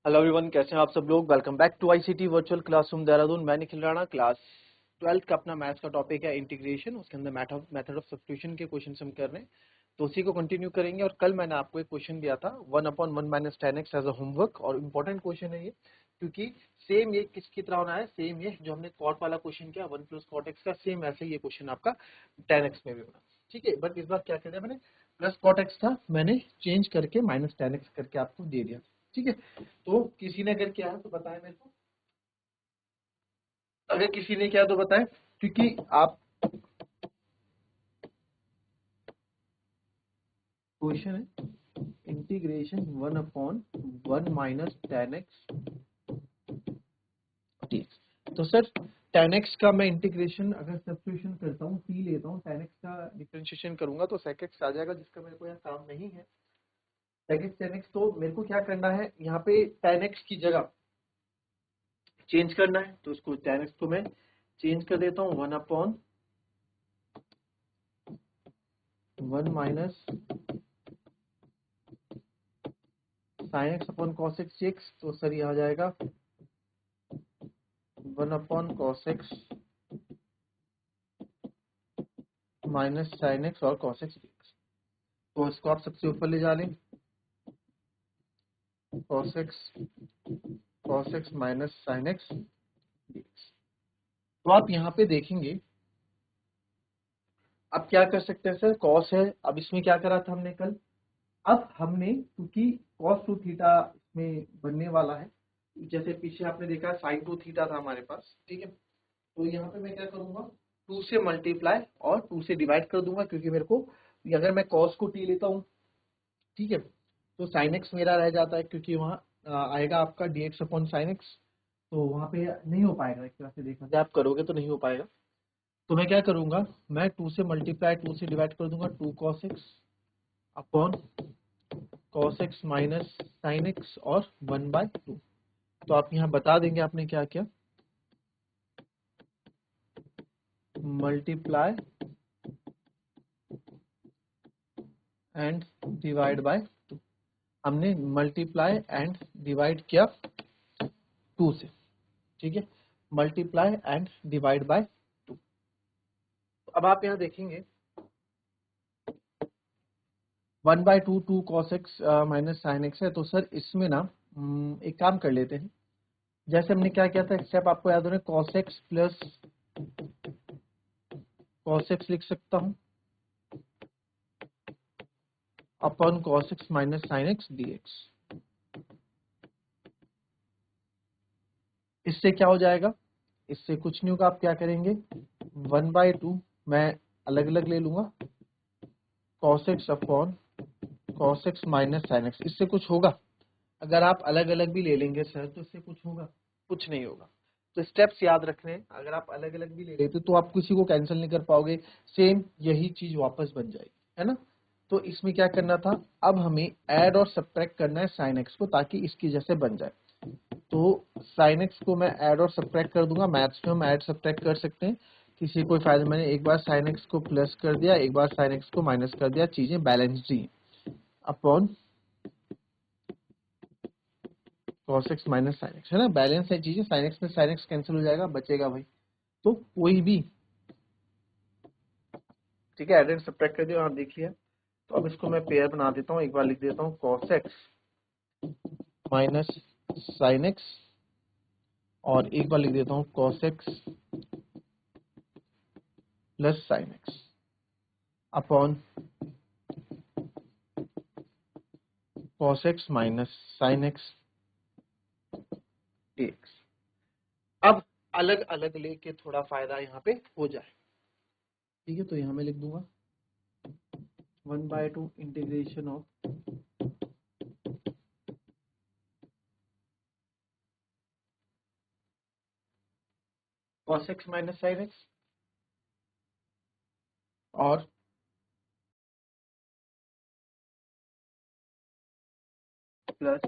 Hello everyone, कैसे हैं आप सब लोग। Welcome back to ICT virtual classroom Dehradun. मैं निखिल राणा। क्लास 12th का अपना मैथ्स का टॉपिक है इंटीग्रेशन। उसके अंदर मेथड ऑफ सब्स्टिट्यूशन के क्वेश्चन हम कर रहे हैं, तो उसी को कंटिन्यू करेंगे। और कल मैंने आपको एक क्वेश्चन दिया था 1/1 minus ten x as a homework, और इम्पोर्टेंट क्वेश्चन है ये, क्योंकि सेम ये किसकी तरह होना है, सेम ये जो हमने कॉट वाला क्वेश्चन किया 1 प्लस कॉट एक्स का, सेम ऐसे ये क्वेश्चन आपका टेन एक्स में भी होना। ठीक है, बट इस बार क्या कर दिया मैंने, प्लस कॉट एक्स था, मैंने चेंज करके माइनस टेन एक्स करके आपको दे दिया। ठीक है, तो किसी ने अगर किया है तो बताएं मेरे को, अगर किसी ने किया तो बताएं, क्योंकि आप क्वेश्चन है integration 1/1 minus ten x dx। तो सर टेन एक्स का मैं इंटीग्रेशन अगर सब्स्टिट्यूशन करता हूँ, टी लेता हूँ, टेन एक्स का डिफरेंशिएशन करूंगा तो sec x आ जाएगा, जिसका मेरे को यहाँ काम नहीं है। sec x tan x, तो मेरे को क्या करना है, यहाँ पे टेन एक्स की जगह चेंज करना है, तो उसको टेन एक्स को मैं चेंज कर देता हूँ 1/1 minus sine x upon cos x x. तो सर ये आ जाएगा 1/cos x minus sine x और cos x dx। तो इसको आप सबसे ऊपर ले जा लें, cos x minus sine x dx। तो आप यहाँ पे देखेंगे, अब क्या कर सकते हैं सर, cos है, अब इसमें क्या करा था हमने कल, अब हमने क्योंकि cos 2 थीटा इसमें बनने वाला है, जैसे पीछे आपने देखा sin 2 थीटा था हमारे पास। ठीक है, तो यहाँ पे मैं क्या करूंगा, 2 से मल्टीप्लाई और 2 से डिवाइड कर दूंगा, क्योंकि मेरे को अगर मैं cos को t लेता हूँ, ठीक है, तो sin x मेरा रह जाता है, क्योंकि वहाँ आएगा आपका dx अपॉन साइन एक्स, तो वहाँ पे नहीं हो पाएगा। एक तरह से देखा जाए आप करोगे तो नहीं हो पाएगा, तो मैं क्या करूंगा, मैं 2 से मल्टीप्लाई 2 से डिवाइड कर दूंगा, 2 cos x upon cos x minus sine x और 1/2। तो आप यहाँ बता देंगे आपने क्या किया, मल्टीप्लाई एंड डिवाइड बाय 2। हमने मल्टीप्लाई एंड डिवाइड किया 2 से। ठीक है, मल्टीप्लाई एंड डिवाइड बाय 2। तो अब आप यहाँ देखेंगे 1/2 2 cos x minus sine x है, तो सर इसमें ना एक काम कर लेते हैं, जैसे हमने क्या किया था स्टेप आपको याद हो रहा है, cos x plus cos x लिख सकता हूँ upon cos x minus sine x dx। इससे क्या हो जाएगा, इससे कुछ नहीं होगा, आप क्या करेंगे 1/2 मैं अलग अलग ले लूंगा, cos x upon cos x minus sine x. इससे कुछ होगा, अगर आप अलग अलग भी ले लेंगे सर तो इससे कुछ होगा, कुछ नहीं होगा। तो स्टेप्स याद रखने हैं, अगर आप अलग अलग भी ले लेते तो आप किसी को कैंसिल नहीं कर पाओगे, सेम यही चीज वापस बन जाएगी, है ना। तो इसमें क्या करना था, अब हमें ऐड और सब्ट्रैक्ट करना है साइन एक्स को, ताकि इसकी जैसे बन जाए। तो साइन एक्स को मैं ऐड और सब्ट्रैक्ट कर दूंगा, मैथ्स में हम ऐड सब्ट्रैक्ट कर सकते हैं, किसी कोई फायदा। मैंने एक बार साइन एक्स को प्लस कर दिया, एक बार साइन एक्स को माइनस कर दिया, चीजें बैलेंस्ड ही upon cos x minus sine x, है ना, बैलेंस है चीजें, साइन एक्स में साइन एक्स कैंसिल हो जाएगा, बचेगा भाई। तो कोई भी, ठीक है, एड एंड सब्ट्रैक्ट कर दिया, आप देख लिया। तो अब इसको मैं पेयर बना देता हूँ, एक बार लिख देता हूँ cos x minus sine x, और एक बार लिख देता हूँ cos x plus sine x upon cos x minus sine x dx। अब अलग अलग लेके थोड़ा फायदा यहाँ पे हो जाए। ठीक है, तो यहाँ मैं लिख दूंगा 1/2 integration of cos x minus sine x और प्लस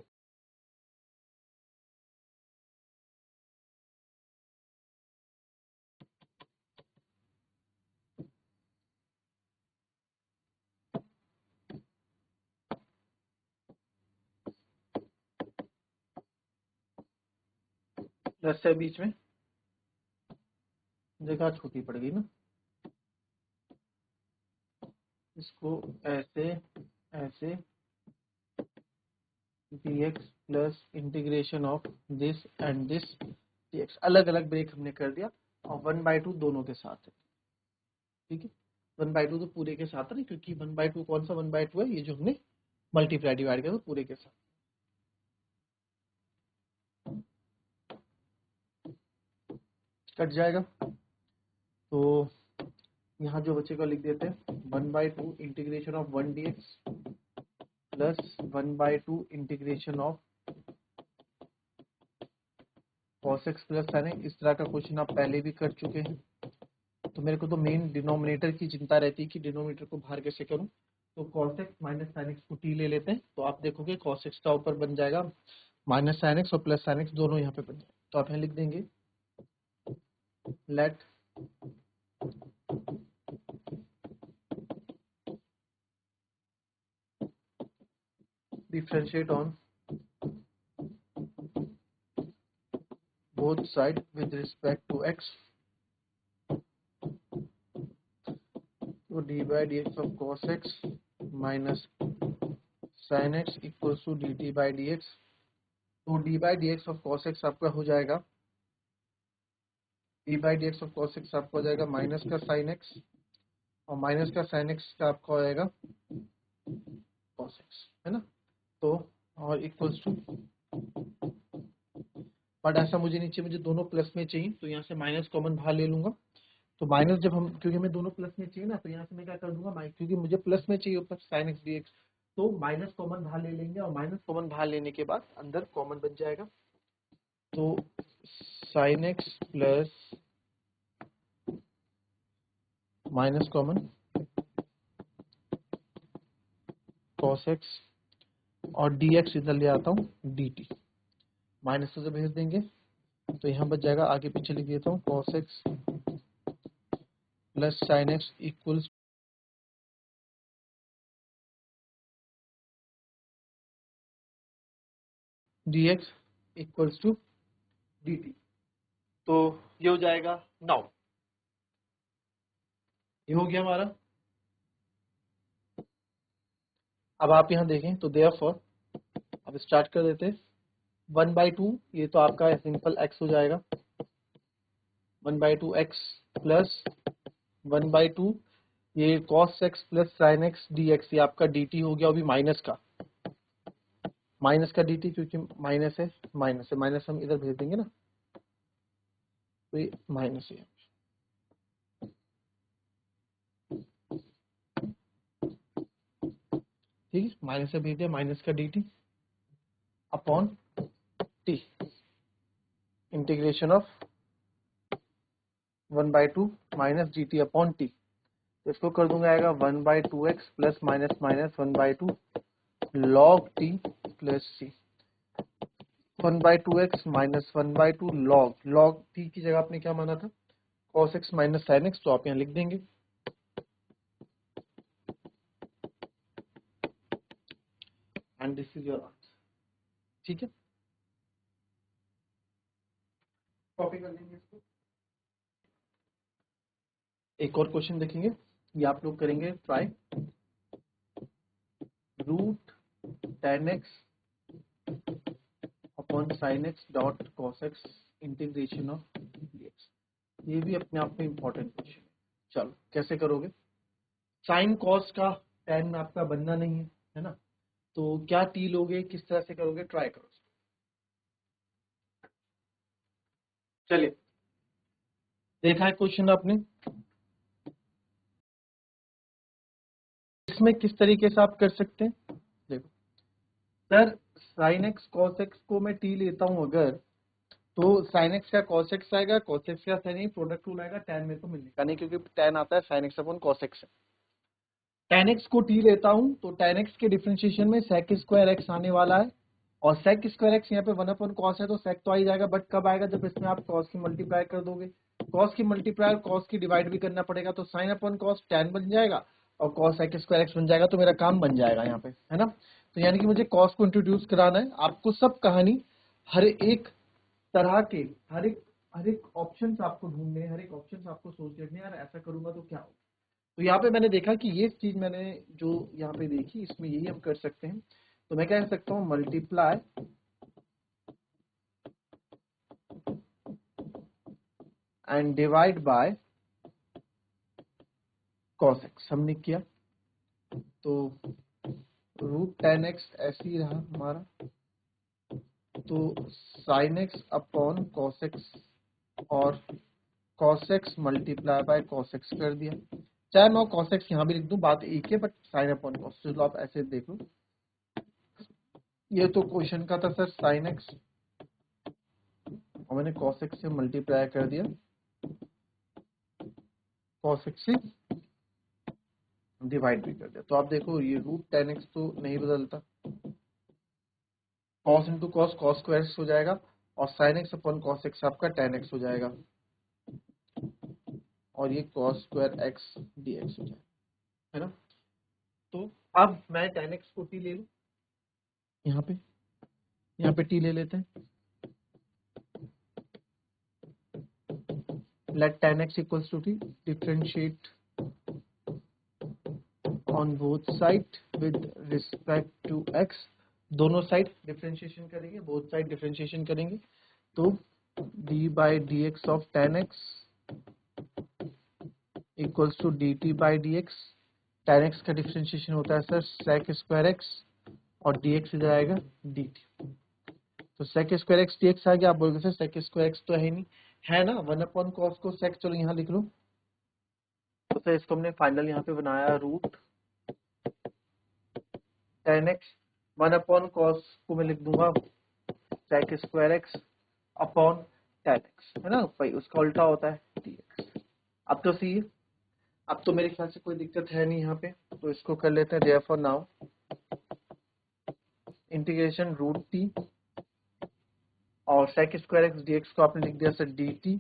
प्लस है बीच में, जगह छोटी पड़ गई ना, इसको ऐसे ऐसे dx plus integration of this and this dx, अलग अलग ब्रेक हमने कर दिया और 1/2 दोनों के साथ है, ठीक है। 1/2 तो पूरे के साथ है ना, क्योंकि 1/2 कौन सा 1/2 है, ये जो हमने मल्टीप्लाई डिवाइड किया तो पूरे के साथ कट जाएगा। तो यहाँ जो बचेगा लिख देते हैं 1/2 integration of 1 dx plus 1/2 integration of cos x plus sin x। इस तरह का क्वेश्चन आप पहले भी कर चुके हैं, तो मेरे को तो मेन डिनोमिनेटर की चिंता रहती है कि डिनोमिनेटर को बाहर कैसे करूं। तो cos x minus sin x को t ले लेते हैं, तो आप देखोगे cos x का ऊपर बन जाएगा माइनस sin x और प्लस sin x दोनों यहाँ पे बन जाएगा। तो आप यहाँ लिख देंगे late differentiate on both sides with respect to x, तो dy by dx of cos x minus sin x equals to dt by dx। तो dy by dx of cos x आपका हो जाएगा, dy by dx of cos x आपका हो जाएगा minus का sin x और माइनस का sin x का आपका हो जाएगा cos x, है ना। तो और इक्वल्स टू, बट ऐसा मुझे नीचे मुझे दोनों प्लस में चाहिए, तो यहाँ से माइनस कॉमन बाहर ले लूंगा। तो माइनस जब हम, क्योंकि हमें दोनों प्लस में चाहिए ना, तो यहाँ से मैं क्या कर दूंगा, क्योंकि मुझे प्लस में चाहिए ऊपर sin x dx, तो माइनस कॉमन बाहर ले लेंगे और माइनस कॉमन बाहर लेने के बाद अंदर कॉमन बन जाएगा। तो sin x plus minus common cos x और dx इधर ले आता हूँ dt, माइनस से भेज देंगे तो यहाँ बच जाएगा, आगे पीछे लिख देता हूँ cos x plus sin x equals dx equals to dt। तो ये हो जाएगा नाउ, ये हो गया हमारा। अब आप यहाँ देखें तो देयरफॉर अब स्टार्ट कर देते हैं। 1/2 ये तो आपका सिंपल x हो जाएगा, 1/2 x प्लस 1/2 ये cos x plus sin x dx, ये आपका dt हो गया, अभी माइनस का dt, क्योंकि माइनस है, माइनस हम इधर भेज देंगे ना, तो ये माइनस है, ठीक है, माइनस से भेज दिया, माइनस का dt upon t integration of 1/2 minus dt upon t। तो इसको कर दूंगा, आएगा 1/2x plus minus minus 1/2 log t plus c, 1/2x minus 1/2 log t की जगह आपने क्या माना था cos x minus sin x, तो आप यहाँ लिख देंगे and this is your answer, ठीक है। कॉपी कर लेंगे इसको। एक और क्वेश्चन देखेंगे, ये आप लोग करेंगे try, root tan x upon sin x dot cos x integration of dx। ये भी अपने आप में इंपॉर्टेंट क्वेश्चन है। चलो कैसे करोगे, साइन कॉस का tan में आपका बनना नहीं है ना, तो क्या टी लोगे, किस तरह से करोगे, ट्राई करो। चलिए देखा है क्वेश्चन आपने, इसमें किस तरीके से आप कर सकते हैं। देखो sir, sine x cos x को मैं टी लेता हूं अगर, तो साइन एक्स का कॉस एक्स आएगा, कॉस एक्स का साइन प्रोडक्ट रूल आएगा, tan मेरे को मिलने का नहीं, क्योंकि tan आता है sine x upon cos x. tan x को t लेता हूं तो tan x के डिफरेंशिएशन में sec स्क्वायर x आने वाला है, और sec स्क्वायर x यहाँ पे 1 अपॉन cos है, तो sec तो आ ही जाएगा, बट कब आएगा, जब इसमें आप cos की मल्टीप्लाई कर दोगे, cos की मल्टीप्लाई और cos की डिवाइड भी करना पड़ेगा, तो sin अपॉन cos tan बन जाएगा और cos sec स्क्वायर x बन जाएगा, तो मेरा काम बन जाएगा यहाँ पे, है ना। तो यानी कि मुझे cos को इंट्रोड्यूस कराना है, आपको सब कहानी हर एक तरह के हर एक ऑप्शंस आपको ढूंढने, हर एक ऑप्शंस आपको सोच रखने, यार ऐसा करूंगा तो क्या होगा। तो यहाँ पे मैंने देखा कि ये चीज मैंने जो यहाँ पे देखी, इसमें यही हम कर सकते हैं। तो मैं क्या कर सकता हूँ, multiply and divide by cos x हमने किया, तो √10x ऐसे ही रहा हमारा, तो sin x upon cos x और cos x multiply by cos x कर दिया। चाहे मैं cos x यहाँ भी लिख दूं, बात एक है, बट sin अपॉन cos, चलो आप ऐसे देख लो। ये तो क्वेश्चन का था सर sin x, और मैंने cos x से मल्टीप्लाई कर दिया, cos x से डिवाइड भी कर दिया। तो आप देखो ये √10x तो नहीं बदलता, cos into cos cos square x हो जाएगा, और sin x upon cos x आपका tan x हो जाएगा, और ये cos स्क्वायर x dx हो जाएगा, है ना। तो अब मैं tan x को t ले लूं, यहाँ पे t ले लेते हैं। Let tan x equals to t, differentiate on both side with respect to x, दोनों साइड डिफरेंशिएशन करेंगे, बोथ साइड डिफरेंशिएशन करेंगे, तो d by dx of tan x equals to dt by dx। tan x का differentiation होता है sir sec square x, और dx इधर आएगा dt। तो sec स्क्वायर x dx आ गया। आप बोलोगे सर sec स्क्वायर x तो है नहीं, है ना, 1/cos को sec, चलो यहाँ लिख लो। तो सर इसको हमने फाइनल यहाँ पे बनाया √10x, 1/cos को मैं लिख दूंगा sec square x upon tan x, है ना भाई, उसका उल्टा होता है dx। अब तो सही है, अब तो मेरे ख्याल से कोई दिक्कत है नहीं यहाँ पे, तो इसको कर लेते हैं। therefore now इंटीग्रेशन √t और sec स्क्वायर x dx को आपने लिख दिया सर dt,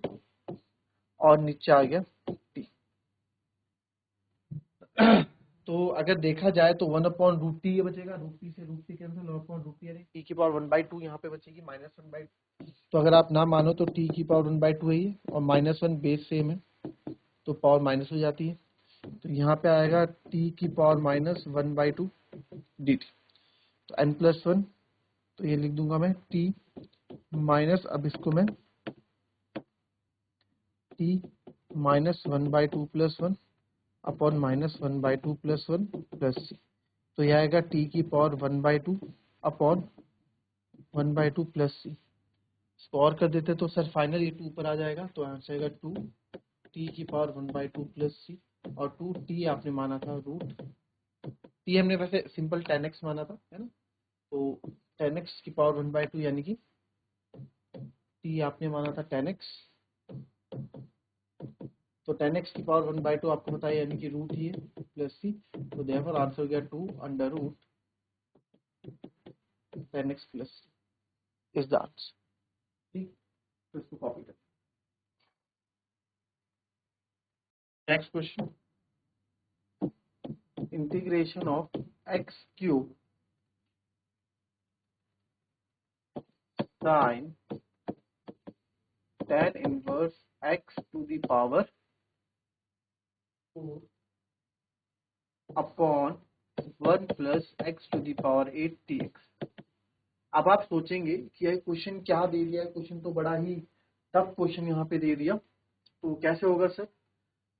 और नीचे आ गया t। तो अगर देखा जाए तो 1/√t ये बचेगा, √t से √t कैंसिल, 1/√t यानी t की पावर 1/2 यहाँ पे बचेगी, -1/2। तो अगर आप ना मानो तो t की पावर 1/2 है ये, और -1 बेस सेम है, तो पावर माइनस हो जाती है। तो यहाँ पे आएगा t की पावर -1/2 dt, तो n+1, तो ये लिख दूंगा मैं t माइनस, अब इसको मैं t -1/2 + 1 अपॉन -1/2 + 1 प्लस c, तो यह आएगा t की पावर 1/2 अपॉन 1/2 प्लस c। इसको और कर देते तो सर फाइनल ये 2 ऊपर आ जाएगा, तो आंसर आएगा 2 t की पावर 1/2 प्लस c, और 2t आपने माना था t हमने वैसे सिंपल tan x माना था, है ना, तो tan x की पावर 1/2 यानी कि t आपने माना था tan x, तो tan x की पावर 1/2 आपको पता है यानी कि रूट ही है प्लस c, तो देयरफॉर आंसर हो गया 2 √tan x प्लस c इज द आंसर। ठीक, तो इसको कॉपी कर। Next question, integration of x³ sin tan inverse x to the power 4 upon 1 plus x to the power 8 dx। अब आप सोचेंगे कि यह क्वेश्चन क्या दे दिया है, क्वेश्चन तो बड़ा ही टफ क्वेश्चन यहाँ पे दे दिया, तो कैसे होगा सर।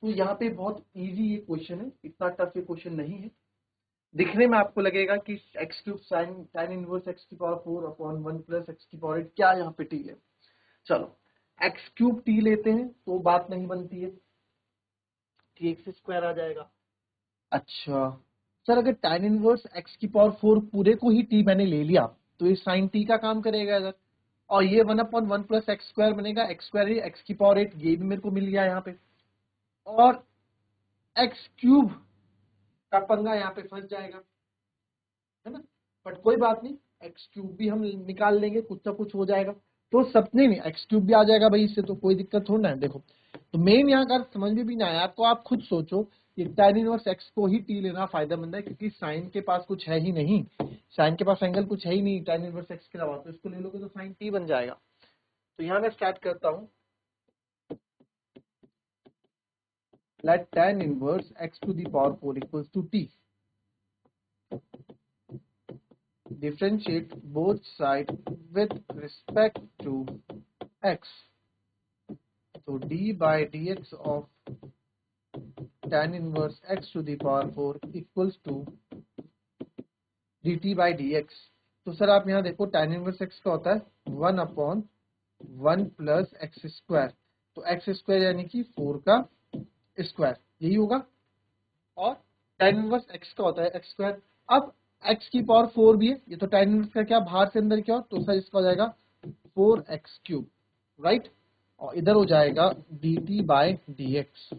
तो यहाँ पे बहुत इजी ये क्वेश्चन है, इतना टफ ये क्वेश्चन नहीं है। दिखने में आपको लगेगा कि x³ sin tan inverse x की पावर 4 अपॉन 1 प्लस x की पावर 8, क्या यहाँ पे t है। चलो x³ t लेते हैं तो बात नहीं बनती है, t² आ जाएगा। अच्छा सर, अगर tan इनवर्स x की पावर 4 पूरे को ही t मैंने ले लिया, तो ये sin t का काम करेगा इधर, और ये 1/1 प्लस x² बनेगा, x² ही x की पावर 8, ये भी मेरे को मिल गया यहाँ पे, और x³ का पंगा यहाँ पे फंस जाएगा, है ना, बट कोई बात नहीं, x³ भी हम निकाल लेंगे, कुछ ना कुछ हो जाएगा। तो सपने में x³ भी आ जाएगा भाई, इससे तो कोई दिक्कत थोड़ा है। देखो, तो मेन यहाँ का समझ में भी ना आया आपको, आप खुद सोचो कि tan इनवर्स x को ही t लेना फायदेमंद है, क्योंकि साइन के पास कुछ है ही नहीं, साइन के पास एंगल कुछ है ही नहीं tan इनवर्स x के अलावा, तो इसको ले लोगे तो sin t बन जाएगा। तो यहाँ मैं स्टार्ट करता हूँ, let tan inverse x to the power 4 equals to t. Differentiate both sides with respect to x. So d by dx of tan inverse x to the power 4 equals to dt by dx. तो sir आप यहाँ देखो tan inverse x का होता है 1/1 plus x square, तो x square यानी कि 4 का स्क्वायर, यही होगा। और tan इनवर्स x का होता है एक्स स्क्वायर। अब x की पावर 4 भी है, ये तो tan इनवर्स का क्या बाहर से अंदर क्या हो, तो सर इसका हो जाएगा 4x क्यूब, राइट। और इधर हो जाएगा dt बाय dx।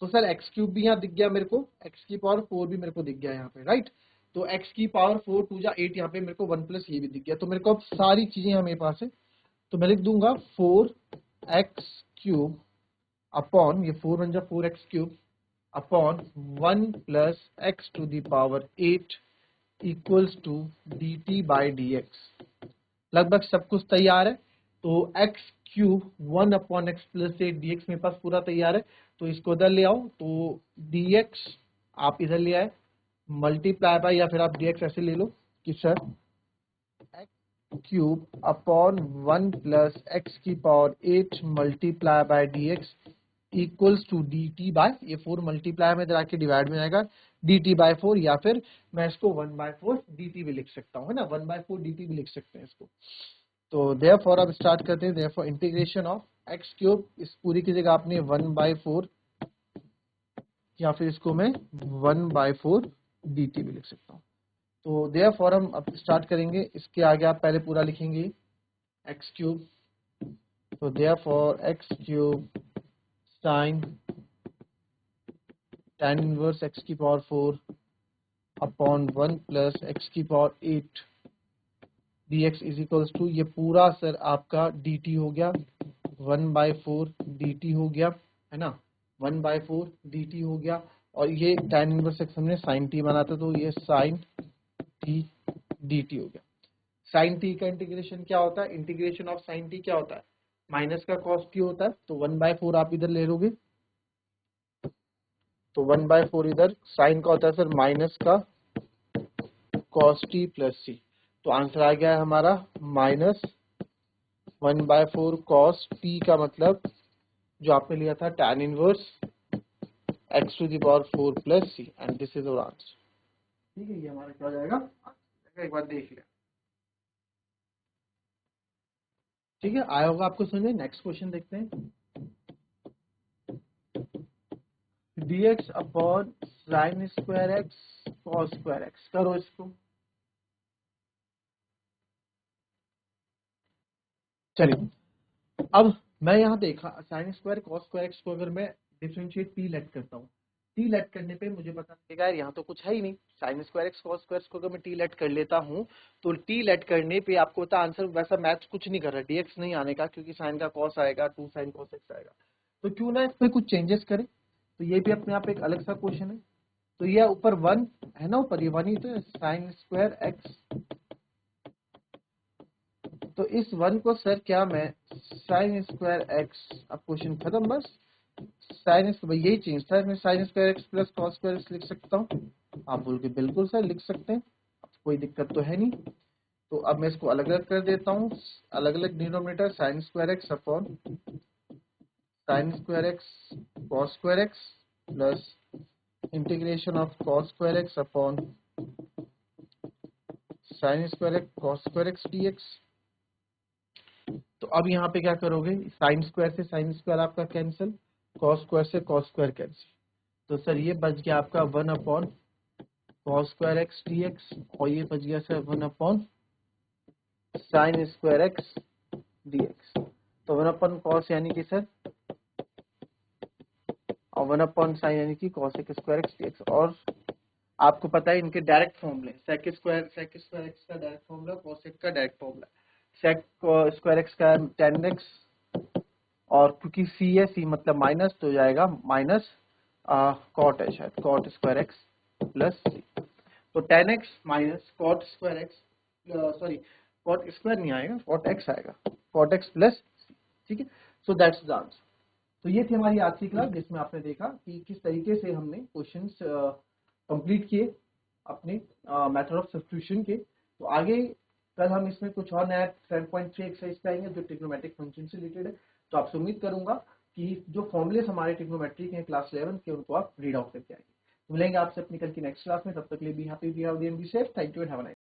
तो सर एक्स क्यूब भी यहाँ दिख गया मेरे को, एक्स की पावर 4 भी मेरे को दिख गया यहाँ पे, राइट। तो एक्स की पावर 4 2 जा 8, यहाँ पे मेरे को 1 प्लस ये भी दिख गया। तो मेरे को अब सारी चीजें यहाँ मेरे पास है, तो मैं लिख दूंगा 4x क्यूब अपॉन, ये 4 1 जा 4x cube upon 1 plus x to the power 8 equals to dt by dx। लगभग सब कुछ तैयार है। तो x cube 1 upon x plus 8 dx मेरे पास पूरा तैयार है। तो इसको इधर ले आओ, तो dx आप इधर ले आए, मल्टीप्लाई बाय, या फिर आप dx ऐसे ले लो कि sir x cube upon 1 plus x की power 8 multiply by dx equals to dt by, ये 4 मल्टीप्लाई में इधर आके डिवाइड में आएगा dt बाय 4, या फिर मैं इसको 1/4 dt भी लिख सकता हूँ, है ना, 1/4 dt भी लिख सकते हैं इसको। तो देयरफॉर अब स्टार्ट करते हैं, therefore integration of x cube, इस पूरी की जगह आपने 1/4 या फिर इसको मैं 1/4 dt भी लिख सकता हूँ। तो देयरफॉर हम अब स्टार्ट करेंगे, इसके आगे आप पहले पूरा लिखेंगे एक्स क्यूब। तो therefore x cube sine tan inverse x की पावर 4 अपॉन 1 प्लस एक्स की power 8 dx is equals to, ये पूरा सर आपका dt हो गया 1/4 dt हो गया, है ना, 1/4 dt हो गया। और ये tan इनवर्स x हमने sin t बना था, तो ये sin t dt हो गया। sin t का इंटीग्रेशन क्या होता है, इंटीग्रेशन ऑफ sin t क्या होता है, माइनस का cos t होता है। तो 1/4 आप इधर ले लोगे, तो 1/4 इधर sin का होता है सर माइनस का cos t प्लस c। तो आंसर आ गया है हमारा माइनस 1/4 cos t का मतलब जो आपने लिया था tan inverse x to the power 4 plus c, and this is our answer। ठीक है, ये हमारा क्या हो जाएगा, एक बार देख लिया। ठीक है, आया होगा आपको समझ में। नेक्स्ट क्वेश्चन देखते हैं, dx upon sine square x cos square x, करो इसको। चलिए, अब मैं यहाँ देखा sine square cos square x को अगर मैं डिफरेंशिएट टी लेट करता हूँ, टी लेट करने पे मुझे पता चलेगा यार यहाँ तो कुछ है ही नहीं, sign square x cos square को अगर मैं टी लेट कर लेता हूँ, तो टी लेट करने पे आपको होता आंसर वैसा मैथ कुछ नहीं कर रहा, डीएक्स नहीं आने का, क्योंकि साइन का कॉस आएगा, 2 साइन कॉस एक्स आएगा। तो क्यों ना इसमें कुछ चेंजेस करें, तो ये भी अपने आप एक अलग सा क्वेश्चन है। तो ये ऊपर 1 है ना, ऊपर ये 1 ही तो साइन स्क्वायर एक्स, तो इस 1 को सर क्या मैं साइन स्क्वायर एक्स, अब क्वेश्चन खत्म बस। साइन भाई यही चेंज था, मैं sign square x plus cos square x लिख सकता हूँ, आप बोल के बिल्कुल सर लिख सकते हैं, कोई दिक्कत तो है नहीं। तो अब मैं इसको अलग अलग कर देता हूँ, अलग अलग denominator, sine square x upon sine square x cos square x plus integration of cos square x upon sine square x cos square x dx. तो अब यहाँ पे क्या करोगे, साइन स्क्वायर से साइन स्क्वायर आपका कैंसिल, कॉस स्क्वायर से cos square cancel, तो सर ये बच गया आपका 1 upon cos square x d x, और ये बच गया sir 1 upon sine square x d x. तो 1 अपॉन कॉस यानी कि सर, और 1 अपॉन साइन यानी कि cos x square x d x. और आपको पता है इनके डायरेक्ट फॉर्मूले, सेक स्क्वायर एक्स का डायरेक्ट फॉर्मूला, कॉस एक्स का direct formula, sec square x का tan एक्स, और क्योंकि सी है, सी मतलब माइनस, तो जाएगा माइनस कॉट है शायद, cot square x plus c. तो tan x minus cot square x, sorry cot square नहीं आएगा, कॉट एक्स आएगा, कॉट एक्स प्लस, ठीक है। So that's the answer. तो ये थी हमारी आज की क्लास, जिसमें आपने देखा कि किस तरीके से हमने क्वेश्चंस कंप्लीट किए अपने मेथड ऑफ सब्स्टिट्यूशन के। तो आगे कल हम इसमें कुछ और नया 10.3 एक्सरसाइज का आएंगे जो ट्रिग्नोमेट्रिक फंक्शन से रिलेटेड है। तो आपसे उम्मीद करूंगा कि जो फॉर्मुलेस हमारे ट्रिग्नोमेट्रिक हैं क्लास 11 के, उनको आप रीड आउट करके आएंगे। मिलेंगे आपसे अपनी कल की नेक्स्ट क्लास में, तब तक के लिए be happy, be healthy and be safe. Thank you and have a nice day.